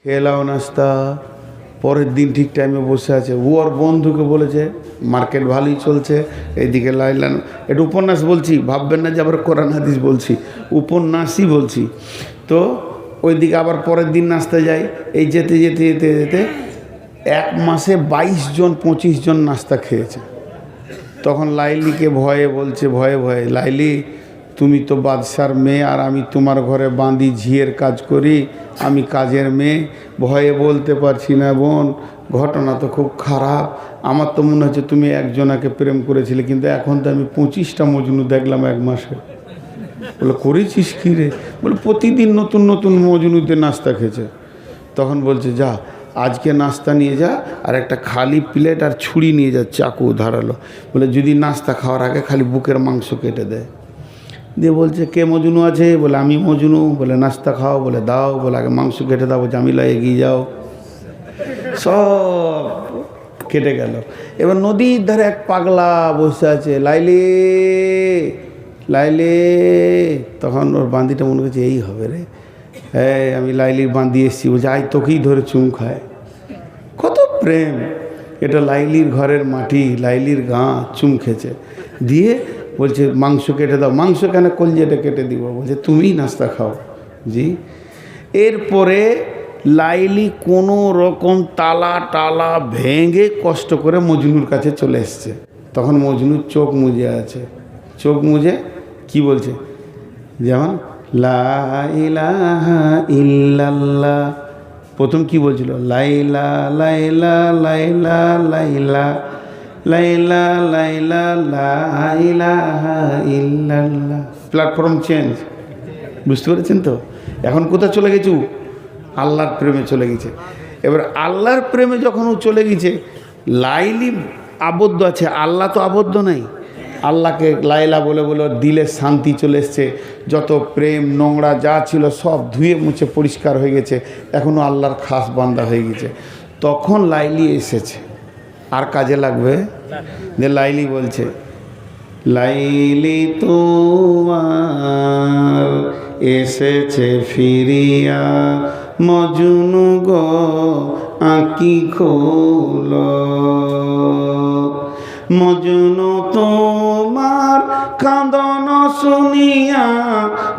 খেলাও নাস্তা। পরের দিন ঠিক টাইমে বসে আছে, ও ওর বন্ধুকে বলেছে মার্কেট ভালোই চলছে, এইদিকে লাইলা। এটা উপন্যাস বলছি, ভাববেন না যে আবার কোরআন হাদিস বলছি, উপন্যাসই বলছি। তো ওইদিকে আবার পরের দিন নাস্তা যায়। এই যেতে যেতে যেতে যেতে 1 মাসে 22 জন 25 জন নাস্তা খেয়েছে। তখন লাইলিকে ভয়ে বলছে, ভয়ে ভয়ে, লাইলি তুমি তো বাদশার মেয়ে, আর আমি তোমার ঘরে বাঁধি ঝিয়ের কাজ করি, আমি কাজের মেয়ে, ভয়ে বলতে পারছি না বোন, ঘটনা তো খুব খারাপ। আমার তো মনে হচ্ছে তুমি একজনাকে প্রেম করেছিলে, কিন্তু এখন তো আমি 25টা মজনু দেখলাম 1 মাসে। বলে করেছিস কী রে? বলে প্রতিদিন নতুন নতুন মজনুতে নাস্তা খেয়েছে। তখন বলছে যা আজকে নাস্তা নিয়ে যা, আর একটা খালি প্লেট আর ছুরি নিয়ে যা, চাকু ধারালো। বলে যদি নাস্তা খাওয়ার আগে খালি বুকের মাংস কেটে দেয়। দিয়ে বলছে কে মজনু আছে? বলে আমি মজনু। বলে নাস্তা খাও? বলে দাও। বলে আগে মাংস কেটে দাও। জামিলা এগিয়ে যাও। সব কেটে গেল। এবার নদীর ধারে এক পাগলা বসে আছে, লাইলি লাইলি। তখন ওর বান্দিটা মনে করছে এই হবে রে, হ্যাঁ আমি লাইলির বান্দি এসেছি। বলছে আই তোকেই ধরে চুম খায়। কত প্রেম! এটা লাইলির ঘরের মাটি, লাইলির গা, চুম খেছে। দিয়ে বলছে মাংস কেটে দাও। মাংস কেন? কলজেটা কেটে দিব। বলছে তুমিই নাস্তা খাও। জি। এরপরে লাইলি কোনো রকম তালা টালা ভেঙে কষ্ট করে মজনুর কাছে চলে এসছে। তখন মজনুর চোখ মুজে আছে। চোখ মুজে কি বলছে? যেমন লা ইলাহা ইল্লাল্লাহ। প্রথম কি বলছিল? লাইলা লাইলা লাইলা লাইলা লাইলা লাইলা লা ইলাহা ইল্লাল্লাহ। প্ল্যাটফর্ম চেঞ্জ, বুঝতে পেরেছেন তো? এখন কোথায় চলে গেছু? আল্লাহর প্রেমে চলে গেছে। এবার আল্লাহর প্রেমে যখন ও চলে গেছে, লাইলি আবদ্ধ আছে, আল্লাহ তো আবদ্ধ নাই। আল্লাহকে লাইলা বলে বলে দিলে শান্তি চলে এসছে। যত প্রেম নোংরা যা ছিল সব ধুয়ে মুছে পরিষ্কার হয়ে গেছে। এখনও আল্লাহর খাস বান্দা হয়ে গেছে। তখন লাইলি এসেছে। আর কাজে লাগবে যে লাইলি বলছে, লাইলি তোমার এসেছে ফিরিয়া, মজনু গো আঁকি খোলো। মজনু তোমার কাঁদন শুনিয়া,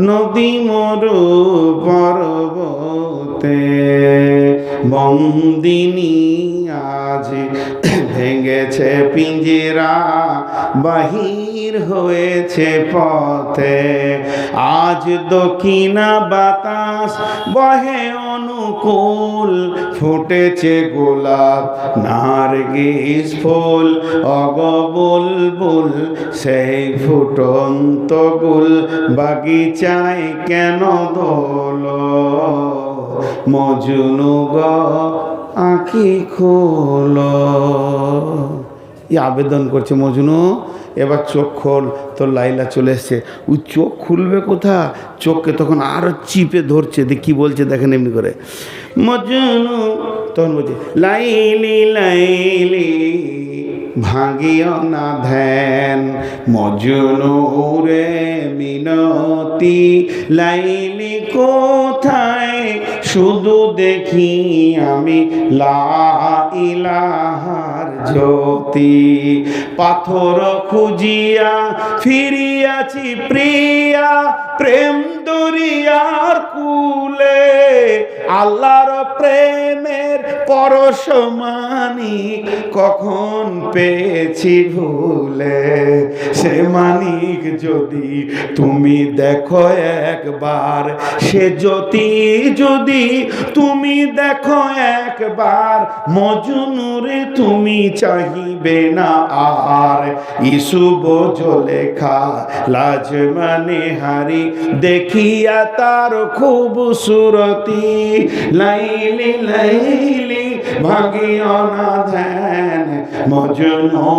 নদী মরু পর্বতে, বন্দিনী আজ ভেঙেছে পিঞ্জরা, বাহির হয়েছে পথে। আজ দক্ষিণা বাতাস বহে অনুকূল, ফুটেছে গোলাপ নার্গিস ফুল, অগবুলবুল সেই ফুটন্ত গুল, বাগিচায় কেন দোলো, মজনু গো আঁখি খোলো। এই আবেদন করছে মজনু, এবার চোখ খোল। তো লাইলা চলে এসছে। ওই চোখ খুলবে কোথা? চোখকে তখন আরো চিপে ধরছে। কি বলছে দেখেন এমনি করে, মজনু। তখন বলছে লাইলি লাইলি ভাঙিও না ধ্যান, মজনু রে মিনতি, লাইলি কোথায় শুধু দেখি আমি লা ইলাহার জ্যোতি। পাথর খুঁজিয়া ফিরিয়াছি প্রিয়া, প্রেম দরিয়ার কুলে, আল্লাহর প্রেমের পরশমানি কখন পেয়েছি ভুলে। সে মানিক যদি তুমি দেখো একবার, সে জ্যোতি যদি তুমি দেখো একবার, মজনুরে তুমি চাহিবে না আর। ইসুব জলেখা লাজ মানে হারি, দেখিয়া তার খুবসুরতি, লাইলি লাইলি ভাগিও না ধ্যান, মজনু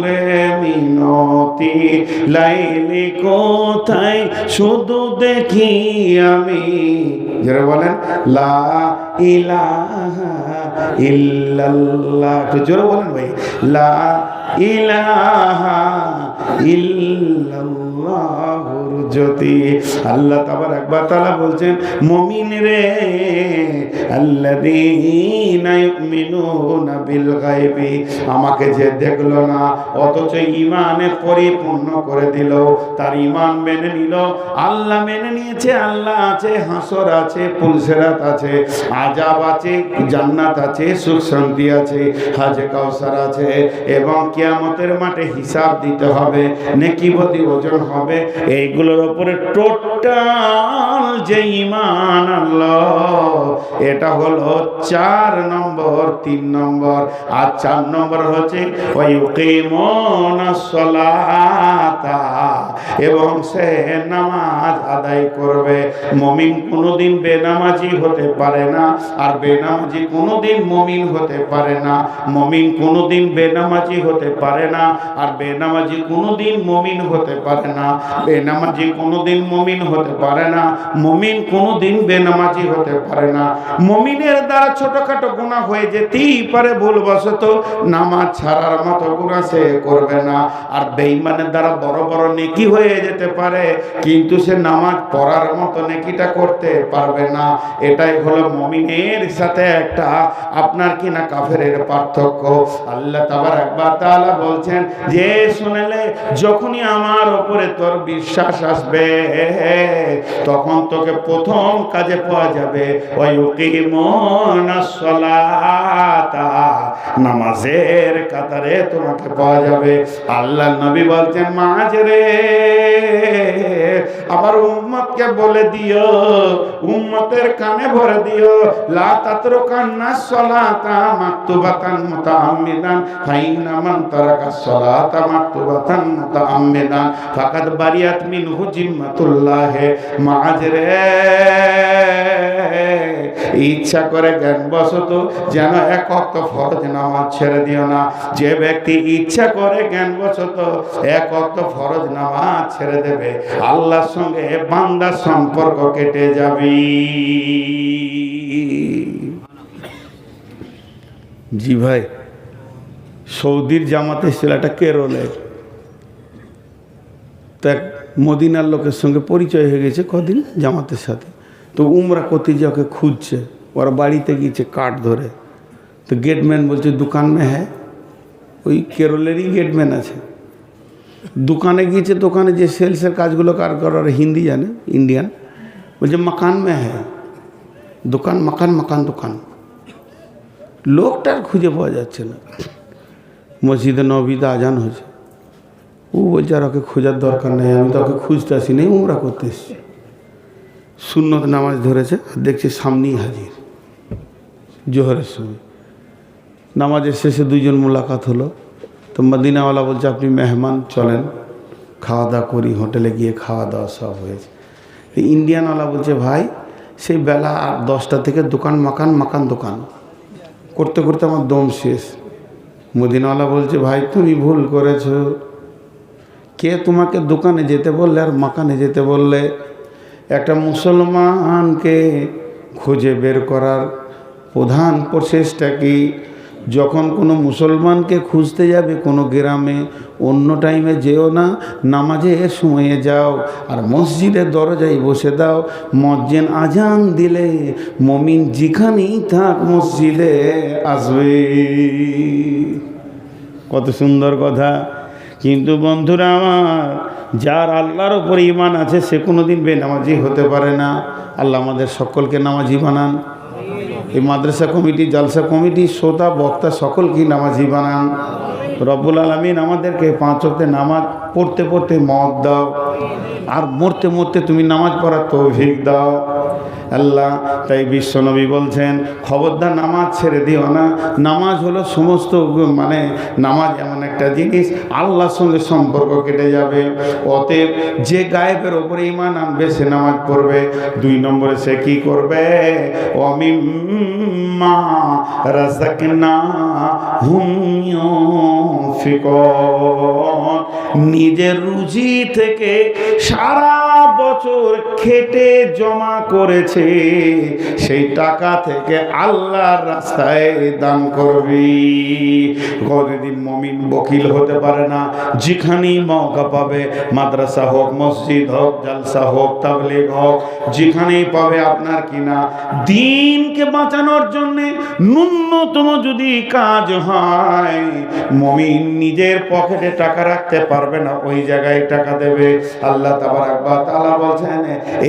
রে মিনতি, লাইলি কোথায় শুধু দেখি আমি। যারা বলেন লা ইলাহা ইল্লাল্লাহ, একটু জোরে বলেন ভাই, লা ইলাহা ইল্লাল্লাহ। আল্লাহর জ্যোতি। আল্লাহ তাবারাক ওয়া তাআলা বলছেন, মুমিন রে আল্লাযীনা ইউমিনুনা বিল গায়বি, আমাকে যে দেখলো না অথচ ঈমানে পরিপূর্ণ করে দিল, তার ঈমান মেনে নিল, আল্লাহ মেনে নিয়েছে, আল্লাহ আছে, হাসর আছে, পুলসিরাত আছে, আযাব আছে, জান্নাত আছে, সুখ শান্তি আছে, হাজে কাউসার আছে, এবং কিয়ামতের মাঠে হিসাব দিতে হবে, নেকি বদি ওজন হবে, এইগুলোর উপরে টোটাল যে ঈমান আল্লাহ, এটা হলো 4 নম্বর, 3 নম্বর। আর 4 নম্বর হচ্ছে ওয়ায়ুকিমুনাস সালাতা, এবং সে নামাজ আদায় করবে। মুমিন কোনোদিন বেনামাজি হতে পারে না, আর বেনামাজি কোনোদিন মুমিন হতে পারে না। মুমিন কোনোদিন বেনামাজি হতে পারে না, আর বেনামাজি কোনোদিন মুমিন হতে পারে না। বেনামাজি কোনোদিন মুমিন হতে পারে না, মুমিন কোনোদিন বেনামাজি হতে পারে না। মুমিনের দ্বারা ছোটখাটো গুনাহ হয়ে যেতেই পারে, ভুলবশত, নামাজ ছাড়ার মতো গুনাহ সে করবে না। আর বেঈমানের দ্বারা বড় বড় নেকি হয়ে যেতে পারে, কিন্তু সে নামাজ পড়ার মতো নেকিটা করতে পারবে না। এটাই হলো মুমিনের সাথে একটা আপনার কিনা কাফেরের পার্থক্য। আল্লাহ তাবারাক ওয়া তাআলা বলছেন যে, শুনলে যখনই আমার উপরে তোর বিশ্বাস আসবে, তখন তোকে প্রথম কাজে পাওয়া যাবে ওয়ায়ুকিমুনাস সালাতা, নামাজের কাতারে তোমাকে পাওয়া যাবে। আল্লাহ নবী বলছেন, মাঝরে আমার উম্মতকে বলে দিও, উম্মতের কানে ভরে দিও, লা তাতরুকান্নাস সালাতা মাকতুবাতান মুতাআম্মিদান, ফাইন্না মান তারাকাস সালাতা মাকতুবাতান মুতাআম্মিদান ফাকাদ বারিয়াত মিনহু জিম্মাতুল্লাহ। মাঝরে ইচ্ছা করে জ্ঞানবশত যেন এক ওয়াক্ত ফরজ নামাজ ছেড়ে দিও না। যে ব্যক্তি ইচ্ছা করে জ্ঞানবশত এক ওয়াক্ত ফরজ নামাজ ছেড়ে দেবে, আল্লাহর সঙ্গে বান্দার সম্পর্ক কেটে যাবে। জি ভাই, সৌদির জামাতে ছেলেটা কেরলের, তো এক মদিনার লোকের সঙ্গে পরিচয় হয়ে গেছে কদিন জামাতের সাথে। তো উমরা করতে যে ওকে খুঁজছে, ওরা বাড়িতে গিয়েছে কাঠ ধরে। তো গেটম্যান বলছে দোকান মে হ্যাঁ, ওই কেরলেরই গেটম্যান আছে। দোকানে গিয়েছে, দোকানে যে সেলসের কাজগুলো কার করার হিন্দি জানে, ইন্ডিয়ান, বলছে মাকান মে হ্যাঁ, দোকান মাকান, মাকান দোকান। লোকটার খুঁজে পাওয়া যাচ্ছে না। মসজিদে নবীতে আজান হয়েছে, ও বলছে আর ওকে খোঁজার দরকার নেই, আমি তো ওকে খুঁজতে আসি নেই, উমরা করতে এসছি। সুন্নত নামাজ ধরেছে, দেখছি সামনেই হাজির জোহরের সময়। নামাজের শেষে দুইজন মোলাকাত হলো। তো মদিনাওয়ালা বলছে আপনি মেহমান, চলেন খাওয়া দাওয়া করি। হোটেলে গিয়ে খাওয়া দাওয়া সব হয়েছে। ইন্ডিয়ানওয়ালা বলছে ভাই সেই বেলা 10টা থেকে দোকান মাকান, মাকান দোকান করতে করতে আমার দম শেষ। মদিনাওয়ালা বলছে ভাই তুমি ভুল করেছো, কে তোমাকে দোকানে যেতে বললে আর মাকানে যেতে বললে? একটা মুসলমানকে খুঁজে বের করার প্রধান প্রচেষ্টা কি? যখন কোনো মুসলমানকে খুঁজতে যাবে কোনো গ্রামে, অন্য টাইমে যেও না, নামাজের সময়ে যাও আর মসজিদের দরজায় বসে দাও। মুয়াজ্জিন আজান দিলে মুমিন যেখানেই থাক মসজিদে আসবে। কত সুন্দর কথা। কিন্তু বন্ধুরা আমার, যার আল্লাহর উপর ঈমান আছে সে কোনোদিন বেনামাজি হতে পারে না। আল্লাহ আমাদের সকলকে নামাজি বানান। এই মাদ্রাসা কমিটি, জালসা কমিটি, শ্রোতা, বক্তা সকলকে নামাজি বানান। রব্বুল আলামিন আমাদেরকে 5 ওয়াক্তে নামাজ পড়তে পড়তে মওত দাও, আর মরতে মরতে তুমি নামাজ পড়ার তৌফিক দাও আল্লাহ। তাই বিশ্বনবী বলছেন খবরদার নামাজ ছেড়ে দিও না। নামাজ হলো সমস্ত, মানে নামাজ এমন একটা জিনিস আল্লাহর সঙ্গে সম্পর্ক কেটে যাবে। অতএব যে গায়েবের ওপরে ঈমান আনবে সে নামাজ পড়বে। 2 নম্বরে সে কি করবে? ওয়ামিম্মা রাযাকনাহুম ইউনফিকুন, নিজের রুজি থেকে সারা বছর খেটে জমা করেছে আসে সেই টাকা থেকে আল্লাহর রাস্তায় দান করবি। কোনদিন মুমিন বকিল হতে পারে না, যেখানেই মৌকা পাবে, মাদ্রাসা হোক, মসজিদ হোক, জালসা হোক, তাবলীগ হোক, যেখানেই পাবে আপনার কিনা দ্বীনকে বাঁচানোর জন্য ন্যূনতম যদি কাজ হয়, মুমিন নিজের পকেটে টাকা রাখতে পারবে না, ওই জায়গায় টাকা দেবে। আল্লাহ তাবারক ওয়া তাআলা বলছেন,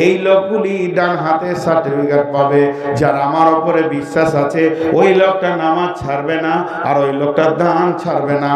এই লোকগুলি ডান হাতে সার্টিফিকেট পাবে, যার আমার উপরে বিশ্বাস আছে, ওই লোকটা নামাজ ছাড়বে না আর ওই লোকটা দান ছাড়বে না।